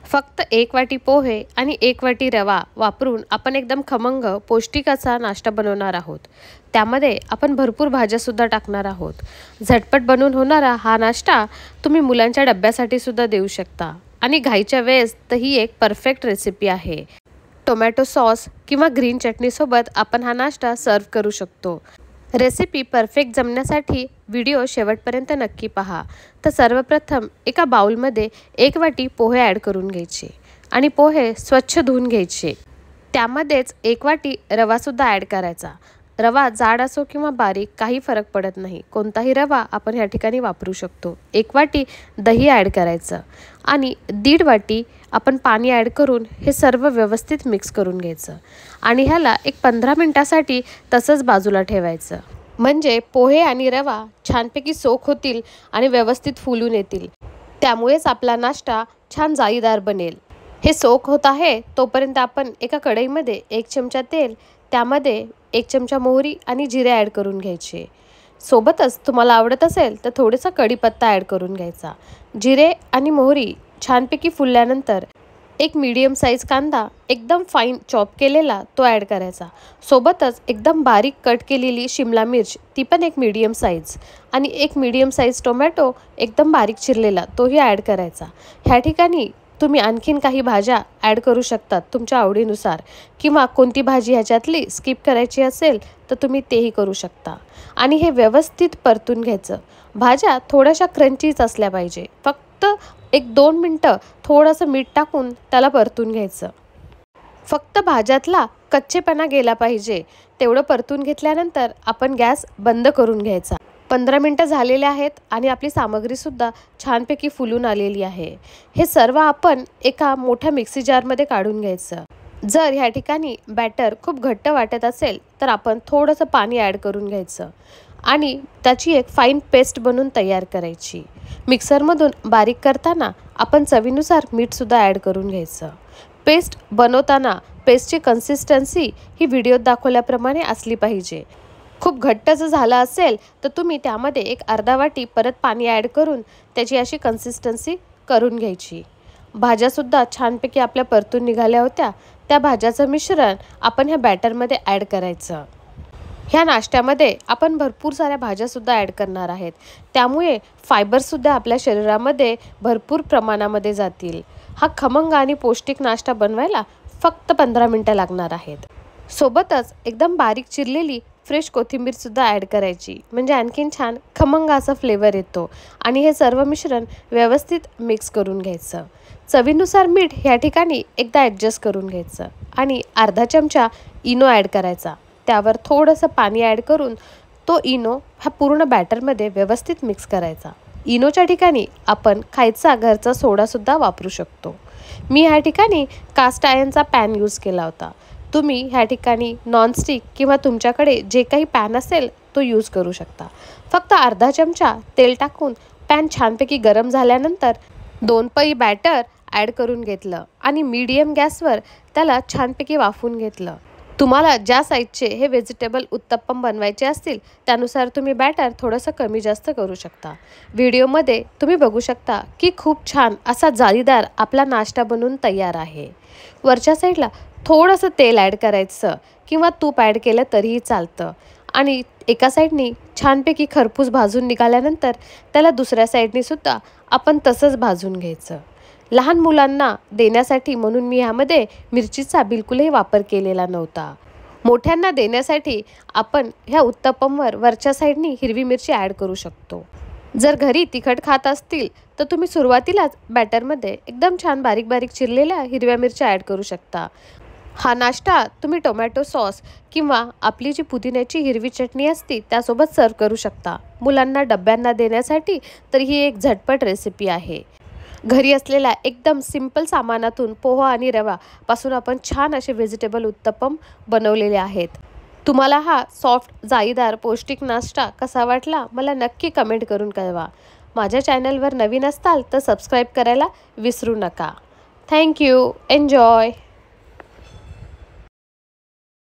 फक्त 1 वाटी पोहे आणि 1 वाटी रवा वापरून आपण एकदम खमंग पौष्टिक असा नाश्ता बनवणार आहोत। त्यामध्ये आपण भरपूर भाज्यासुद्धा टाकणार आहोत। झटपट बनवून होणारा हा नाश्ता तुम्ही मुलांच्या डब्यासाठी सुद्धा देऊ शकता आणि घाईच्या वेळेस तर ही एक परफेक्ट रेसिपी आहे। टोमॅटो सॉस किंवा ग्रीन चटणीसोबत आपण हा नाश्ता सर्व करू शकतो। रेसिपी परफेक्ट जमण्यासाठी व्हिडिओ शेवटपर्यंत नक्की पहा। तर सर्वप्रथम एका बाउलमध्ये 1 वाटी पोहे ॲड करून घ्यायचे आणि पोहे स्वच्छ धुवून घ्यायचे। त्यामध्येच 1 वाटी रवासुद्धा ॲड करायचा। रवा जाड असो किंवा बारीक काही फरक पडत नाही, कोणताही रवा आपण ह्या ठिकाणी वापरू शकतो। 1 वाटी दही ॲड करायचं आणि 1.5 वाटी आपण पाणी ॲड करून हे सर्व व्यवस्थित मिक्स करून घ्यायचं आणि ह्याला एक 15 मिनिटासाठी तसंच बाजूला ठेवायचं। म्हणजे पोहे आणि रवा छानपैकी सोक होतील आणि व्यवस्थित फुलून येतील। त्यामुळेच आपला नाश्ता छान जाळीदार बनेल। हे सोक होत आहे तोपर्यंत आपण एका कढईमध्ये 1 चमचा तेल, त्यामध्ये 1 चमचा मोहरी आणि जिरे ॲड करून घ्यायचे। सोबतच तुम्हाला आवडत असेल तर थोडासा कढीपत्ता ॲड करून घ्यायचा। जिरे आणि मोहरी छानपैकी फुलल्यानंतर एक मीडियम साईज कांदा एकदम फाईन चॉप केलेला तो ॲड करायचा। सोबतच एकदम बारीक कट केलेली शिमला मिर्च ती पण एक मीडियम साईज आणि एक मीडियम साईज टोमॅटो एकदम बारीक चिरलेला तोही ॲड करायचा। ह्या ठिकाणी तुम्ही आणखीन काही भाज्या ॲड करू शकतात तुमच्या आवडीनुसार, किंवा कोणती भाजी ह्याच्यातली स्किप करायची असेल तर तुम्ही तेही करू शकता आणि हे व्यवस्थित परतून घ्यायचं। भाज्या थोड्याशा क्रंचीच असल्या पाहिजे। फक्त 1-2 मिनटं थोडंसं मीठ टाकून त्याला परतून घ्यायचं। फक्त भाज्यातला कच्चेपणा गेला पाहिजे तेवढं परतून घेतल्यानंतर आपण गॅस बंद करून घ्यायचा। 15 मिनटं झालेले आहेत आणि आपली सामग्रीसुद्धा छानपैकी फुलून आलेली आहे। हे सर्व आपण एका मोठ्या मिक्सी जारमध्ये काढून घ्यायचं। जर ह्या ठिकाणी बॅटर खूप घट्ट वाटत असेल तर आपण थोडंसं पाणी ॲड करून घ्यायचं आणि त्याची एक फाईन पेस्ट बनवून तयार करायची। मिक्सरमधून बारीक करताना आपण चवीनुसार मीठसुद्धा ॲड करून घ्यायचं। पेस्ट बनवताना पेस्टची कन्सिस्टन्सी ही व्हिडिओत दाखवल्याप्रमाणे असली पाहिजे। खूप घट्ट जर झालं असेल तर तुम्ही त्यामध्ये एक अर्धा वाटी परत पाणी ॲड करून त्याची अशी कन्सिस्टन्सी करून घ्यायची। भाज्यासुद्धा छानपैकी आपल्या परतून निघाल्या होत्या। त्या भाज्याचं मिश्रण आपण ह्या बॅटरमध्ये ॲड करायचं। ह्या नाश्त्यामध्ये आपण भरपूर साऱ्या भाज्यासुद्धा ॲड करणार आहेत, त्यामुळे फायबरसुद्धा आपल्या शरीरामध्ये भरपूर प्रमाणामध्ये जातील। हा खमंग आणि पौष्टिक नाश्ता बनवायला फक्त 15 मिनटं लागणार आहेत। सोबतच एकदम बारीक चिरलेली फ्रेश कोथिंबीरसुद्धा ॲड करायची, म्हणजे आणखीन छान खमंग असा फ्लेवर येतो आणि हे सर्व मिश्रण व्यवस्थित मिक्स करून घ्यायचं। चवीनुसार मीठ ह्या ठिकाणी एकदा ॲडजस्ट करून घ्यायचं आणि अर्धा चमचा इनो ॲड करायचा। त्यावर थोडंसं पाणी ॲड करून तो इनो ह्या पूर्ण बॅटरमध्ये व्यवस्थित मिक्स करायचा। इनोच्या ठिकाणी आपण खायचा घरचा सोडासुद्धा वापरू शकतो। मी ह्या ठिकाणी कास्ट आयर्नचा पॅन यूज केला होता। तुम्ही ह्या ठिकाणी नॉनस्टिक किंवा तुमच्याकडे जे काही पॅन असेल तो यूज करू शकता। फक्त अर्धा चमचा तेल टाकून पॅन छानपैकी गरम झाल्यानंतर 2 पळी बॅटर ॲड करून घेतलं आणि मीडियम गॅसवर त्याला छानपैकी वाफवून घेतलं। तुम्हाला ज्या साईजचे हे व्हेजिटेबल उत्तप्पम बनवायचे असतील त्यानुसार तुम्ही बॅटर थोडंसं कमी जास्त करू शकता। व्हिडिओमध्ये तुम्ही बघू शकता की खूप छान असा जाळीदार आपला नाश्ता बनवून तयार आहे। वरच्या साईडला थोडंसं तेल ॲड करायचं किंवा तूप ॲड केलं तरीही चालतं आणि एका साईडनी छानपैकी खरपूस भाजून निघाल्यानंतर त्याला दुसऱ्या साईडनी सुद्धा आपण तसंच भाजून घ्यायचं। लहान मुलांना देण्यासाठी म्हणून मी ह्यामध्ये मिरचीचा बिलकुलही वापर केलेला नव्हता। मोठ्यांना देण्यासाठी आपण ह्या उत्तप्पमवर वरच्या साईडनी हिरवी मिरची ॲड करू शकतो। जर घरी तिखट खात असतील तर तुम्ही सुरुवातीलाच बॅटरमध्ये एकदम छान बारीक बारीक चिरलेल्या हिरव्या मिरच्या ॲड करू शकता। हा नाश्ता तुम्ही टोमॅटो सॉस किंवा आपली जी पुदिन्याची हिरवी चटणी असते त्यासोबत सर्व करू शकता। मुलांना डब्यांना देण्यासाठी तर ही एक झटपट रेसिपी आहे। घरी असलेल्या एकदम सिंपल सामानातून पोहा आणि रवा पासून आपण छान असे व्हेजिटेबल उत्तप्पम बनवलेले आहेत। तुम्हाला हा सॉफ्ट जाळीदार पौष्टिक नाश्ता कसा वाटला मला नक्की कमेंट करून कळवा। माझ्या चॅनलवर नवीन असाल तर सबस्क्राईब करायला विसरू नका। थँक्यू। एन्जॉय।